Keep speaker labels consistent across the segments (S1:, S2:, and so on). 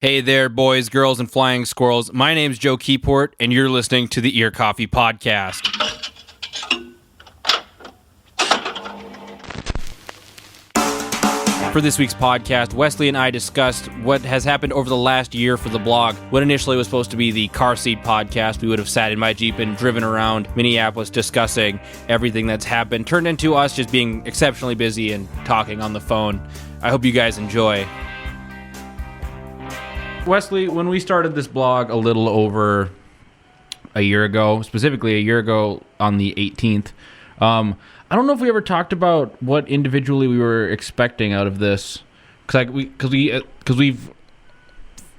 S1: Hey there, boys, girls, and flying squirrels. My name's Joe Keyport, and you're listening to the Ear Coffee Podcast. For this week's podcast, Wesley and I discussed what has happened over the last year for the blog. What initially was supposed to be the car seat podcast, we would have sat in my Jeep and driven around Minneapolis discussing everything that's happened, turned into us just being exceptionally busy and talking on the phone. I hope you guys enjoy. Wesley, when we started this blog a little over a year ago, specifically a year ago on the 18th, I don't know if we ever talked about what individually we were expecting out of this, because we've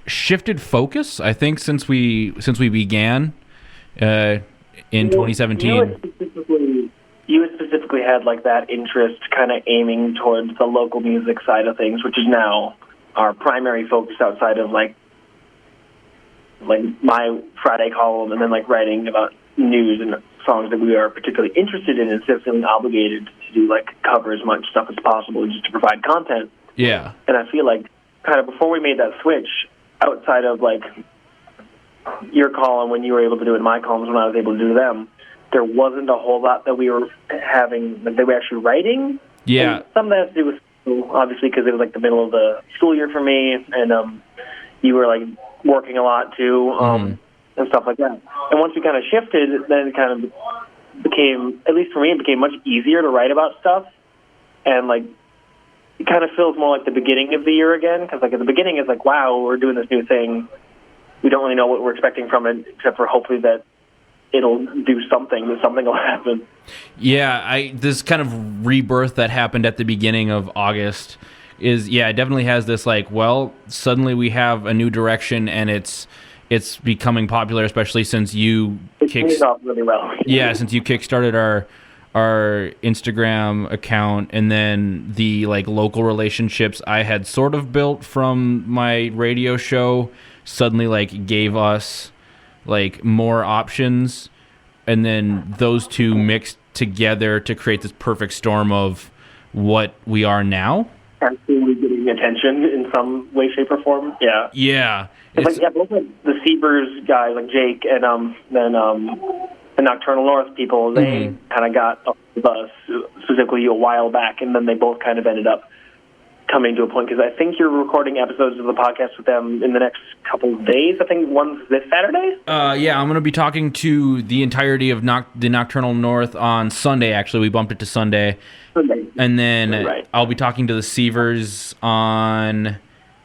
S1: shifted focus, I think, since we began in 2017.
S2: You had specifically had like that interest kind of aiming towards the local music side of things, which is now our primary focus outside of like my Friday column and then like writing about news and songs that we are particularly interested in instead of feeling obligated to do like cover as much stuff as possible just to provide content.
S1: Yeah.
S2: And I feel like kind of before we made that switch, outside of like your column when you were able to do it, my columns when I was able to do them, there wasn't a whole lot that we were having, like, that we were actually writing.
S1: Yeah.
S2: And some of that has to do with school, obviously, because it was like the middle of the school year for me, and you were like working a lot too, and stuff like that. And once we kind of shifted, then it kind of became, at least for me, it became much easier to write about stuff, and like it kind of feels more like the beginning of the year again, because like at the beginning it's like, wow, we're doing this new thing. We don't really know what we're expecting from it, except for hopefully that it'll do something, that something will happen.
S1: Yeah, this kind of rebirth that happened at the beginning of August is, yeah, it definitely has this like, well, suddenly we have a new direction and it's becoming popular, especially since you
S2: off really well.
S1: Yeah, since you kickstarted our Instagram account, and then the like local relationships I had sort of built from my radio show suddenly like gave us like more options, and then those two mixed together to create this perfect storm of what we are now.
S2: Absolutely getting attention in some way, shape, or form. Yeah.
S1: Yeah.
S2: It's like, yeah, both like the Seabers guys, like Jake, and then the Nocturnal North people, they kind of got a buzz specifically a while back, and then they both kind of ended up coming to a point, because I think you're recording episodes of the podcast with them in the next couple of days. I think one's this Saturday.
S1: Yeah, I'm going to be talking to the entirety of the Nocturnal North on Sunday, actually. We bumped it to Sunday. And then right. I'll be talking to the Seavers on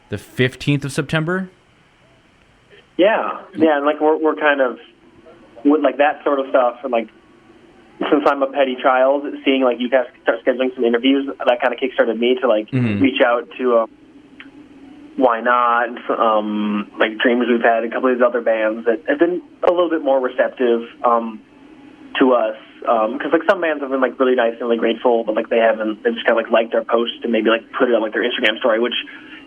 S1: the 15th of September.
S2: Yeah, and like we're kind of with like that sort of stuff, and like since I'm a petty child, seeing like you guys start scheduling some interviews, that kind of kickstarted me to like reach out to Why Not, like Dreams We've Had, a couple of these other bands that have been a little bit more receptive to us. Because like some bands have been like really nice and really grateful, but like they just kind of like liked our post and maybe like put it on like their Instagram story, which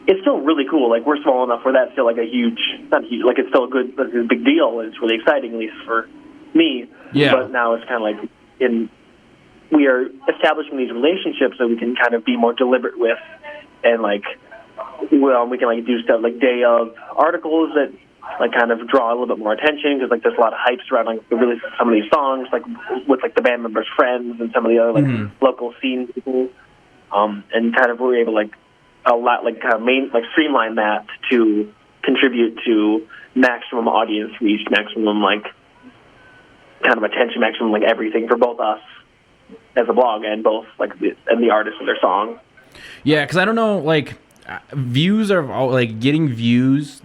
S2: is still really cool. Like we're small enough where that's still like not huge, like it's still a big deal, and it's really exciting, at least for me.
S1: Yeah.
S2: But now it's kind of like we are establishing these relationships so we can kind of be more deliberate with, and like, well, we can like do stuff like day of articles that like kind of draw a little bit more attention, because like there's a lot of hype surrounding like, the release of some of these songs, like with like the band members' friends and some of the other like local scene people, and kind of we're able like a lot like kind of streamline that to contribute to maximum audience reach, maximum like kind of attention, maximum like everything for both us as a blog and both like and the artists and their song.
S1: Yeah, because I don't know, like views are like getting views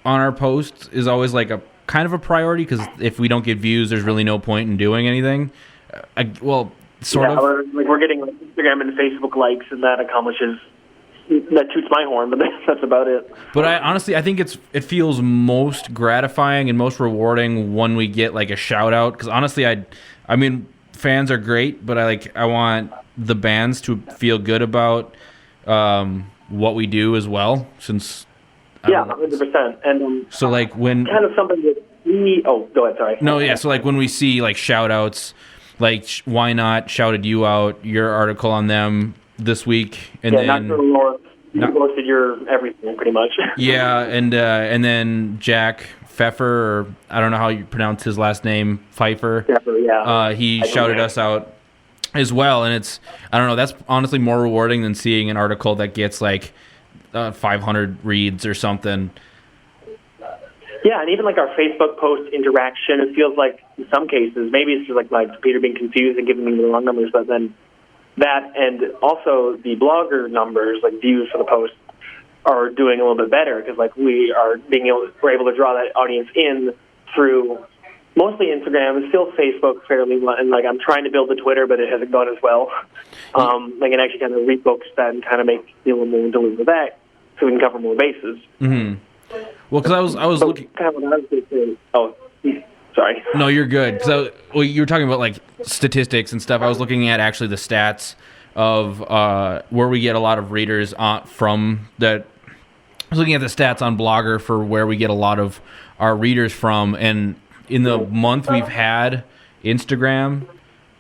S1: on our posts is always like a kind of a priority, because if we don't get views, there's really no point in doing anything. Sort of.
S2: We're getting like, Instagram and Facebook likes, and that toots my horn, but that's about it.
S1: But I think it feels most gratifying and most rewarding when we get like a shout out, because honestly, I mean, fans are great, but I want the bands to feel good about what we do as well, since.
S2: Yeah, 100%. And
S1: so like when
S2: kind of something that we. Oh, go ahead. Sorry.
S1: No, yeah. So like when we see like shout outs, like Why Not shouted you out, your article on them this week, and then
S2: Nocturnal North You posted your everything pretty much.
S1: Yeah, and then Jack Pfeffer, or I don't know how you pronounce his last name, Pfeiffer.
S2: Pfeffer, yeah.
S1: He shouted us out as well, and it's, I don't know, that's honestly more rewarding than seeing an article that gets like 500 reads or something.
S2: Yeah, and even like our Facebook post interaction, it feels like in some cases, maybe it's just like my computer being confused and giving me the wrong numbers, but then that and also the blogger numbers, like views for the post, are doing a little bit better because like we're able to draw that audience in through mostly Instagram and still Facebook fairly, and like I'm trying to build the Twitter, but it hasn't gone as well. Like it actually kind of refocus that and kind of make the little more dilute with that, so we can cover more bases.
S1: Mm-hmm. Well, because I was looking.
S2: Kind of what I was going to say. Oh, sorry.
S1: No, you're good. So you were talking about like statistics and stuff. I was looking at actually the stats of where we get a lot of readers from that. I was looking at the stats on Blogger for where we get a lot of our readers from, and in the month we've had Instagram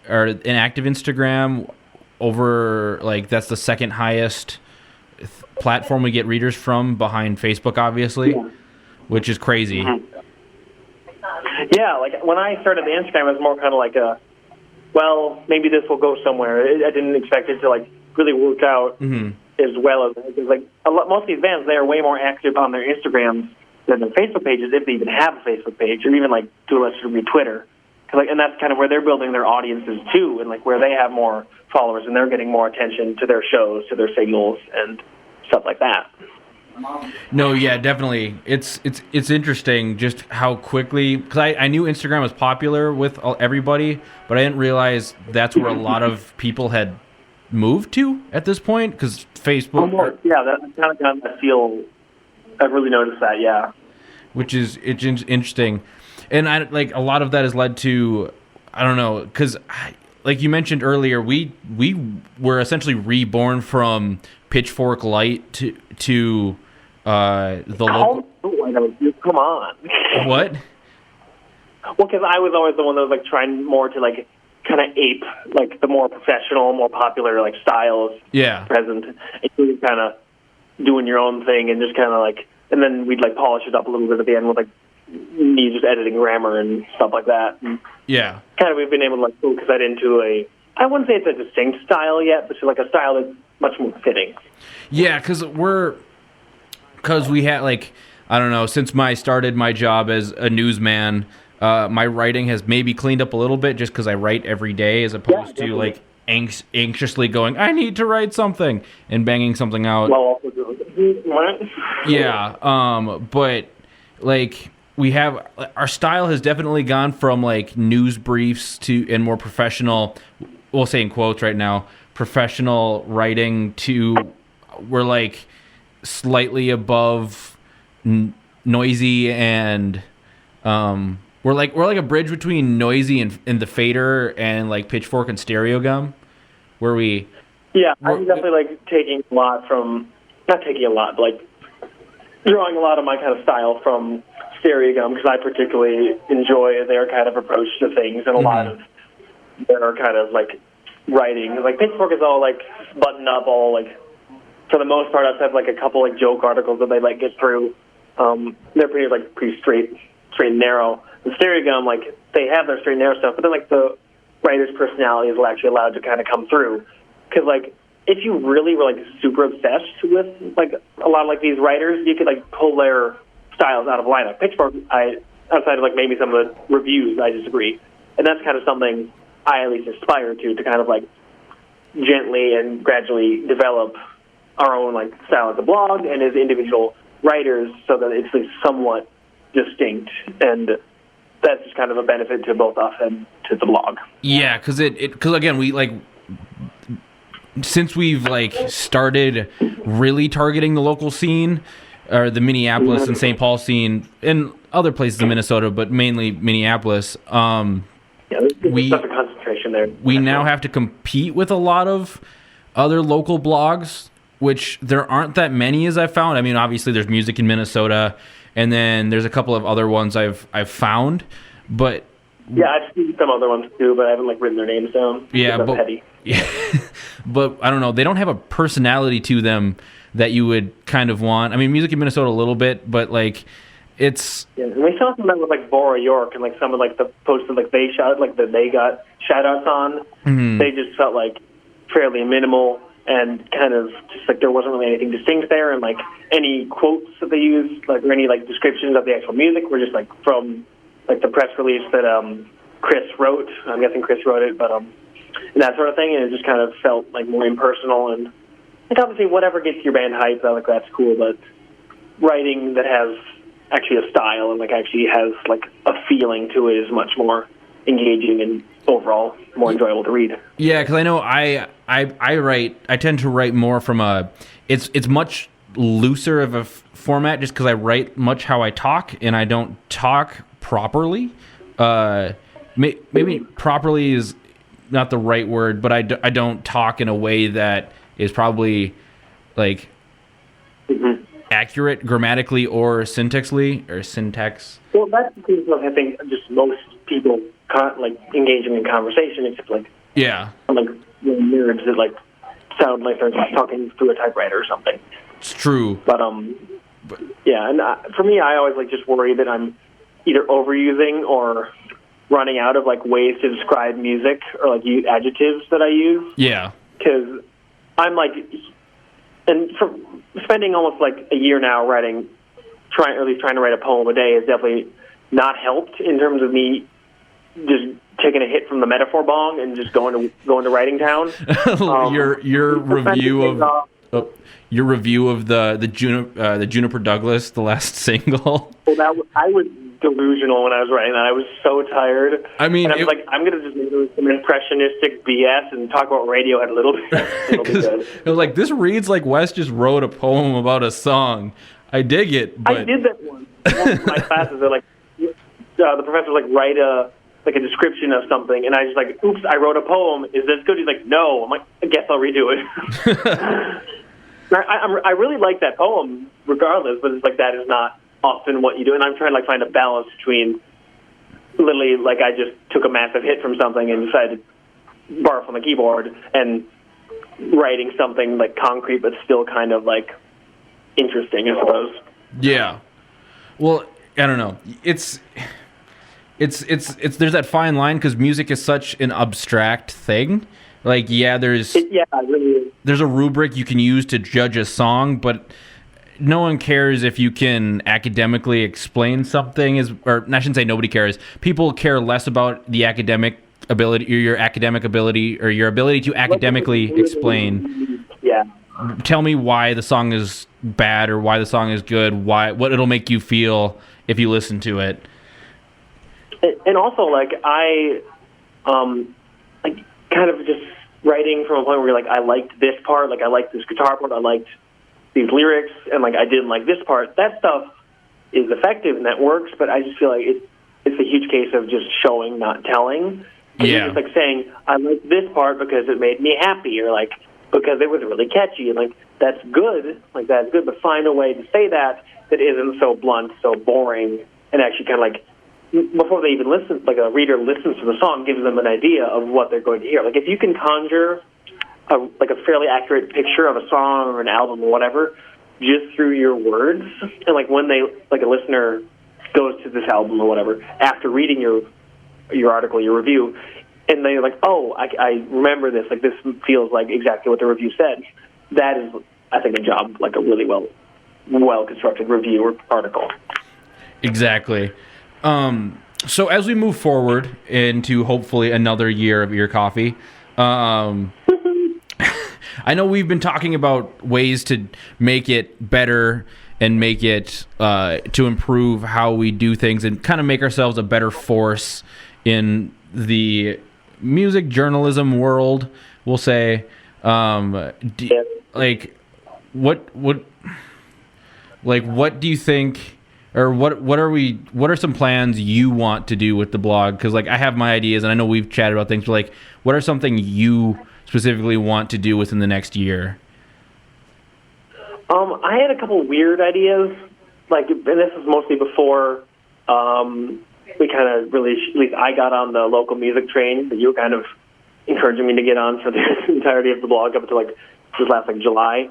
S1: or an active Instagram over, like, that's the second highest platform we get readers from behind Facebook, obviously, which is crazy.
S2: Yeah, like when I started the Instagram, it was more kind of like well, maybe this will go somewhere. I didn't expect it to like really work out as well as because like most of these bands, they are way more active on their Instagrams than their Facebook pages, if they even have a Facebook page, or even like to a lesser degree Twitter. Like, and that's kind of where they're building their audiences too, and like where they have more followers and they're getting more attention to their shows, to their singles, and stuff like that.
S1: No, yeah, definitely. It's interesting just how quickly, because I knew Instagram was popular with everybody, but I didn't realize that's where a lot of people had moved to at this point, because Facebook...
S2: yeah, that's kind of got that feel. I've really noticed that, yeah.
S1: It's interesting. And I like a lot of that has led to, I don't know, because like you mentioned earlier, we were essentially reborn from Pitchfork Light to the local.
S2: Come on.
S1: What?
S2: Well, because I was always the one that was like trying more to like kind of ape like the more professional, more popular like styles.
S1: Yeah.
S2: Present, and you were kind of doing your own thing and just kind of like, and then we'd like polish it up a little bit at the end with like me just editing grammar and stuff like that. And
S1: yeah.
S2: Kind of we've been able to like focus that into I wouldn't say it's a distinct style yet, but it's like a style that's much more fitting.
S1: Yeah, because we had like, I don't know, since I started my job as a newsman, my writing has maybe cleaned up a little bit just because I write every day as opposed to like anxiously going, I need to write something and banging something out.
S2: Well,
S1: yeah, but like we have, our style has definitely gone from like news briefs and more professional, we'll say in quotes right now, professional writing to we're like slightly above noisy and we're like a bridge between noisy and the Fader and like Pitchfork and Stereo Gum, where we
S2: I'm definitely like taking a lot from, not taking a lot, but like drawing a lot of my kind of style from Stereo Gum, because I particularly enjoy their kind of approach to things and a lot of their kind of like writing. Like Pitchfork is all like buttoned up, all like for the most part. I've had like a couple like joke articles that they like get through. They're pretty straight and narrow. And Stereo Gum, like they have their straight and narrow stuff, but then like the writer's personalities are actually allowed to kind of come through. Because like if you really were like super obsessed with like a lot of like these writers, you could like pull their styles out of lineup. Pitchfork, outside of like maybe some of the reviews, I disagree, and that's kind of something I at least aspire to kind of like gently and gradually develop our own like style as a blog and as individual writers, so that it's like somewhat distinct, and that's just kind of a benefit to both us and to the blog.
S1: Yeah, because again, we like, since we've like started really targeting the local scene, or the Minneapolis and St. Paul scene, and other places in Minnesota, but mainly Minneapolis.
S2: There's such a concentration there.
S1: We now have to compete with a lot of other local blogs, which there aren't that many, as I've found. I mean, obviously there's Music in Minnesota, and then there's a couple of other ones I've found, but
S2: yeah, I've seen some other ones too, but I haven't like written their names down.
S1: Yeah, but
S2: petty.
S1: Yeah, but I don't know. They don't have a personality to them that you would kind of want. I mean, music in Minnesota a little bit, but like it's.
S2: Yeah, and we saw some of that with like Bora York and like some of like the posts that like they shot like that they got shout outs on.
S1: Mm-hmm.
S2: They just felt like fairly minimal and kind of just like there wasn't really anything distinct there, and like any quotes that they used, like or any like descriptions of the actual music were just like from like the press release that Chris wrote. I'm guessing Chris wrote it, but and that sort of thing, and it just kind of felt like more impersonal. And like obviously whatever gets your band hyped, like that's cool, but writing that has actually a style and like actually has like a feeling to it is much more engaging and overall more enjoyable to read.
S1: Yeah, because I know I tend to write more from it's much looser of a format just because I write much how I talk and I don't talk properly. Maybe properly is not the right word, but I don't talk in a way that is probably like accurate grammatically or syntaxly or syntax.
S2: Well, that's the thing I think just most people like engaging in conversation, except like like nerds that like sound like they're talking through a typewriter or something.
S1: It's true.
S2: But yeah, and for me, I always like just worry that I'm either overusing or running out of like ways to describe music or like adjectives that I use.
S1: Yeah.
S2: Because I'm like, and for spending almost like a year now writing, trying to write a poem a day has definitely not helped in terms of me just taking a hit from the metaphor bong and just going to writing town.
S1: Your review of your review of the Juniper Douglas, the last single.
S2: Well, I was delusional when I was writing that. I was so tired.
S1: I mean,
S2: and I was like, I'm going to just do some impressionistic BS and talk about Radiohead a little bit. It'll be good.
S1: It was like, this reads like Wes just wrote a poem about a song. I dig it. But...
S2: I did that once. One of my classes, they're like, the professor was like, write a description of something, and I just like, oops, I wrote a poem. Is this good? He's like, no. I'm like, I guess I'll redo it. I really like that poem, regardless, but it's like that is not often what you do, and I'm trying to like find a balance between literally like I just took a massive hit from something and decided to barf on the keyboard and writing something like concrete but still kind of like interesting, I suppose.
S1: Yeah. Well, I don't know. It's there's that fine line because music is such an abstract thing. Like, yeah, there's
S2: it really is.
S1: There's a rubric you can use to judge a song, but no one cares if you can academically explain something. Or I shouldn't say nobody cares. People care less about the academic ability, or your academic ability, or your ability to academically explain.
S2: Yeah.
S1: Tell me why the song is bad or why the song is good. What it'll make you feel if you listen to it.
S2: And also, like, I like kind of just writing from a point where you're like, I liked this part, like I liked this guitar part, I liked these lyrics, and like I didn't like this part. That stuff is effective and that works, but I just feel like it's a huge case of just showing, not telling.
S1: Yeah.
S2: It's like saying, I like this part because it made me happy, or like because it was really catchy, and like that's good, but find a way to say that isn't so blunt, so boring, and actually kind of like before they even listen, like a reader listens to the song, gives them an idea of what they're going to hear. Like if you can conjure a fairly accurate picture of a song or an album or whatever just through your words, and like when they like a listener goes to this album or whatever after reading your article, your review, and they're like, oh, I remember this, like this feels like exactly what the review said. That is, I think, a job like a really well constructed review or article.
S1: Exactly. So as we move forward into hopefully another year of Ear Coffee, I know we've been talking about ways to make it better and make it to improve how we do things and kind of make ourselves a better force in the music journalism world, we'll say. What do you think? Or what are some plans you want to do with the blog? Because like I have my ideas, and I know we've chatted about things, but like what are something you specifically want to do within the next year?
S2: I had a couple weird ideas, like, and this is mostly before we kind of really, at least I got on the local music train that you were kind of encouraging me to get on for the entirety of the blog up until like this last like July.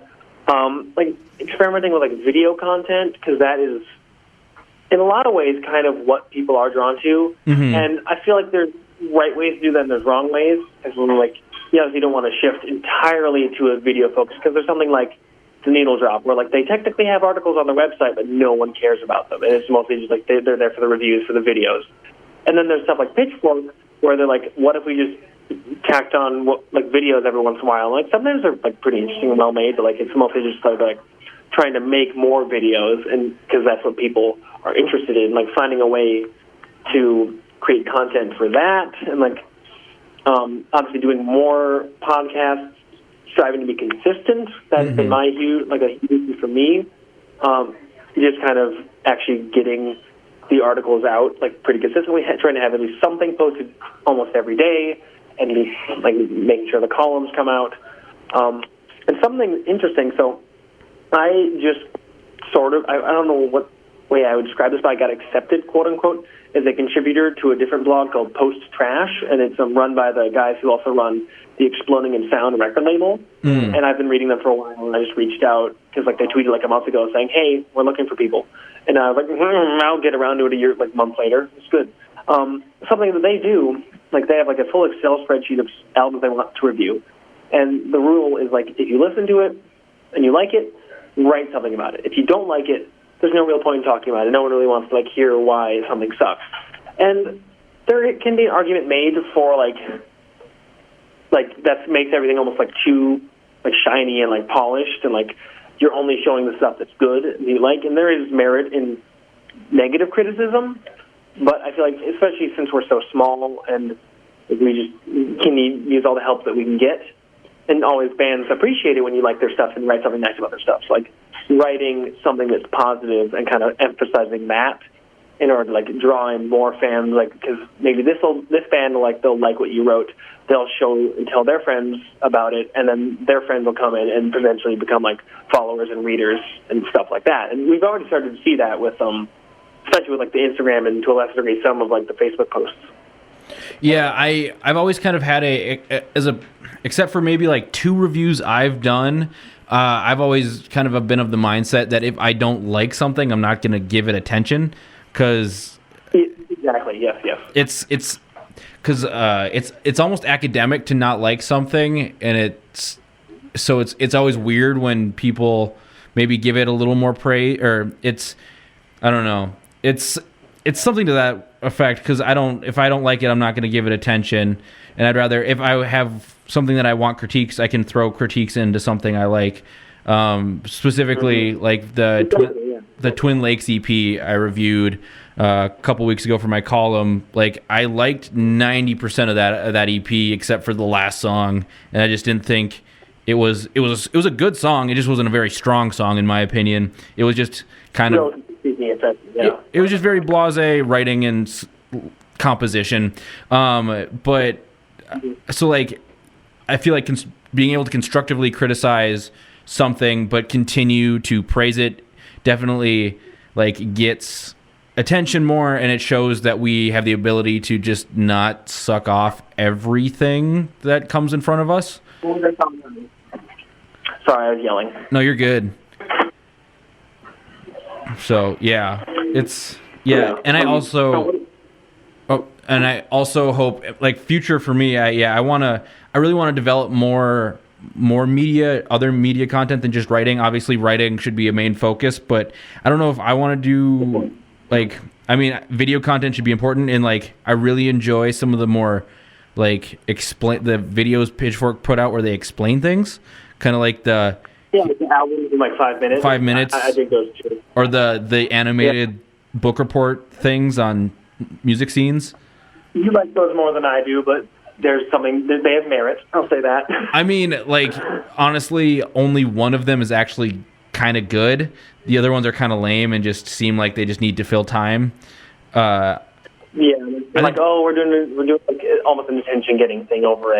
S2: like experimenting with like video content, because that is in a lot of ways kind of what people are drawn to. And I feel like there's right ways to do that and there's wrong ways. Because when like, you don't want to shift entirely to a video focus, because there's something like the Needle Drop where like they technically have articles on their website, but no one cares about them. And it's mostly just like they're there for the reviews, for the videos. And then there's stuff like Pitchfork where they're like, what if we just tacked on like videos every once in a while? And, like sometimes they're like pretty interesting and well made, but like it's mostly just like trying to make more videos, and because that's what people are interested in, like finding a way to create content for that, and like obviously doing more podcasts, striving to be consistent. That's been a huge for me. Just kind of actually getting the articles out like pretty consistently, trying to have at least something posted almost every day, and like making sure the columns come out. And something interesting. So I just sort of I don't know what way I would describe this, but I got accepted, quote unquote, as a contributor to a different blog called Post Trash, and it's run by the guys who also run the Exploding in Sound record label. And I've been reading them for a while, and I just reached out because like they tweeted like a month ago saying, "Hey, we're looking for people," and I was like, "I'll get around to it a month later." It's good. Something that they do, like they have like a full Excel spreadsheet of albums they want to review, and the rule is like if you listen to it and you like it, write something about it. If you don't like it, there's no real point in talking about it. No one really wants to like hear why something sucks. And there can be an argument made for like that makes everything almost like too like shiny and like polished, and like you're only showing the stuff that's good and you like. And there is merit in negative criticism, but I feel like especially since we're so small and we just can use all the help that we can get, and always bands appreciate it when you like their stuff and write something nice about their stuff. So like writing something that's positive and kind of emphasizing that in order to like draw in more fans, like because maybe this band they'll like what you wrote, they'll show and tell their friends about it, and then their friends will come in and eventually become like followers and readers and stuff like that. And we've already started to see that with especially with like the Instagram and to a lesser degree some of like the Facebook posts.
S1: Yeah, I've always kind of had except for maybe like 2 reviews I've done, I've always kind of been of the mindset that if I don't like something, I'm not going to give it attention, because
S2: exactly, yes.
S1: It's because it's almost academic to not like something, and it's always weird when people maybe give it a little more praise, or I don't know, it's something to that effect, because if I don't like it, I'm not going to give it attention, and I'd rather, if I have something that I want critiques, I can throw critiques into something I like. Specifically, like the Twin Lakes EP I reviewed a couple weeks ago for my column. Like I liked 90% of that EP except for the last song, and I just didn't think it was a good song. It just wasn't a very strong song in my opinion. It was just kind of it was just very blasé writing and composition. But so like I feel like being able to constructively criticize something but continue to praise it definitely like gets attention more, and it shows that we have the ability to just not suck off everything that comes in front of us.
S2: Sorry, I was yelling.
S1: No, you're good. So yeah, and I also hope like future for me. I really want to develop more other media content than just writing. Obviously, writing should be a main focus, but I don't know if I want to do video content should be important, and like I really enjoy some of the more like the videos Pitchfork put out where they explain things, kind of like the
S2: albums in like 5 minutes.
S1: 5 minutes.
S2: I think those too.
S1: Or the animated book report things on music scenes.
S2: You like those more than I do, but there's something that they have merit. I'll say that.
S1: I mean, like honestly, only one of them is actually kind of good. The other ones are kind of lame and just seem like they just need to fill time.
S2: We're doing like almost an attention-getting thing over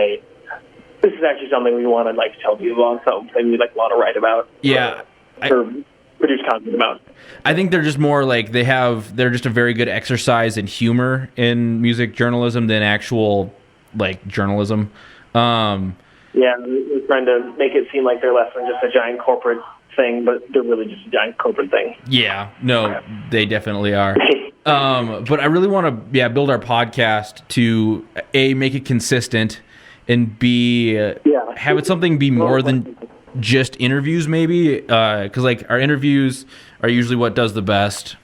S2: this is actually something we want to like tell people about, something we like want to write about.
S1: Yeah.
S2: Or produce content about.
S1: I think they're just more like they're just a very good exercise in humor in music journalism than actual like journalism.
S2: We're trying to make it seem like they're less than just a giant corporate thing, but they're really just a giant corporate thing.
S1: Yeah, no, they definitely are. But I really want to, build our podcast to A, make it consistent, and B, have it something be more than just interviews, maybe, because like our interviews are usually what does the best.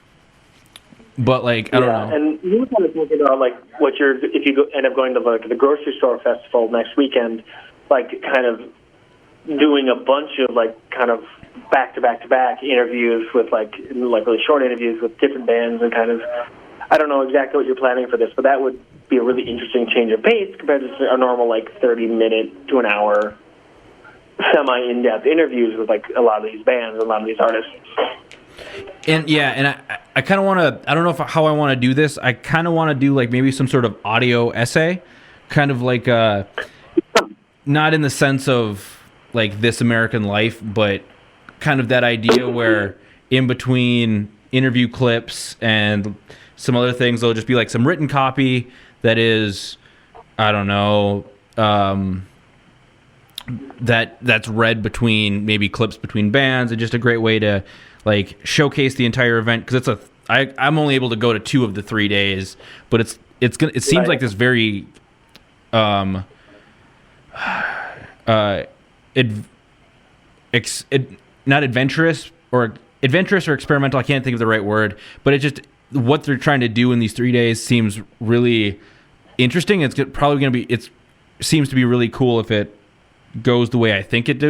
S1: But like I don't know.
S2: And you were kind of thinking about like if you end up going to like the grocery store festival next weekend, like kind of doing a bunch of like kind of back to back interviews with like really short interviews with different bands, and kind of, I don't know exactly what you're planning for this, but that would be a really interesting change of pace compared to a normal like 30-minute to an hour semi in-depth interviews with like a lot of these bands and a lot of these artists.
S1: And I kind of want to, I don't know how I want to do this. I kind of want to do like maybe some sort of audio essay, kind of like not in the sense of like This American Life, but kind of that idea where in between interview clips and some other things, there'll just be like some written copy that is, I don't know, that's read between maybe clips between bands, and just a great way to like showcase the entire event, because I'm only able to go to 2 of the 3 days, but it seems like this very not adventurous or experimental. I can't think of the right word, but it just, what they're trying to do in these 3 days seems really interesting. It's probably going to be, it seems to be really cool if it goes the way I think it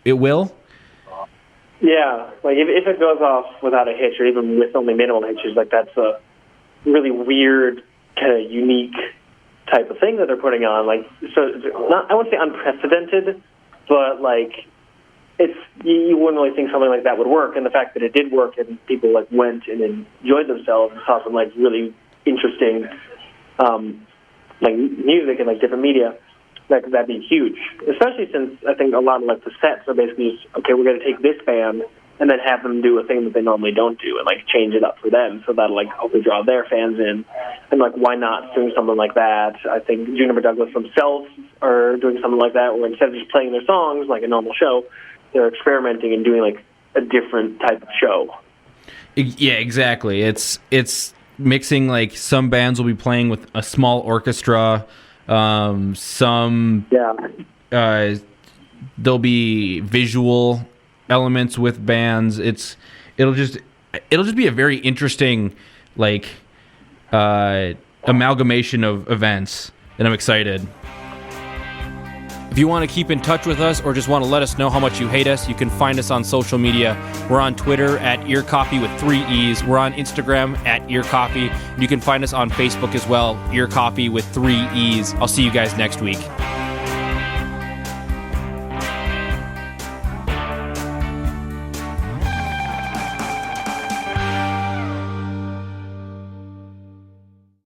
S1: will.
S2: Yeah, like if it goes off without a hitch, or even with only minimal hitches, like that's a really weird, kind of unique type of thing that they're putting on. Like, so not, I wouldn't say unprecedented, but like you wouldn't really think something like that would work. And the fact that it did work and people like went and enjoyed themselves and saw some like really interesting like music and like different media, that'd be huge. Especially since I think a lot of like the sets are basically just, okay, we're going to take this band and then have them do a thing that they normally don't do and like change it up for them, so that'll like hopefully draw their fans in. And like, why not doing something like that? I think Juniper Douglas themselves are doing something like that, where instead of just playing their songs like a normal show, they're experimenting and doing like a different type of show.
S1: Yeah, exactly. It's mixing, like some bands will be playing with a small orchestra. There'll be visual elements with bands. It'll just be a very interesting like amalgamation of events, and I'm excited. If you want to keep in touch with us or just want to let us know how much you hate us, you can find us on social media. We're on Twitter at EarCopy with 3 E's. We're on Instagram at EarCopy. You can find us on Facebook as well, EarCopy with 3 E's. I'll see you guys next week.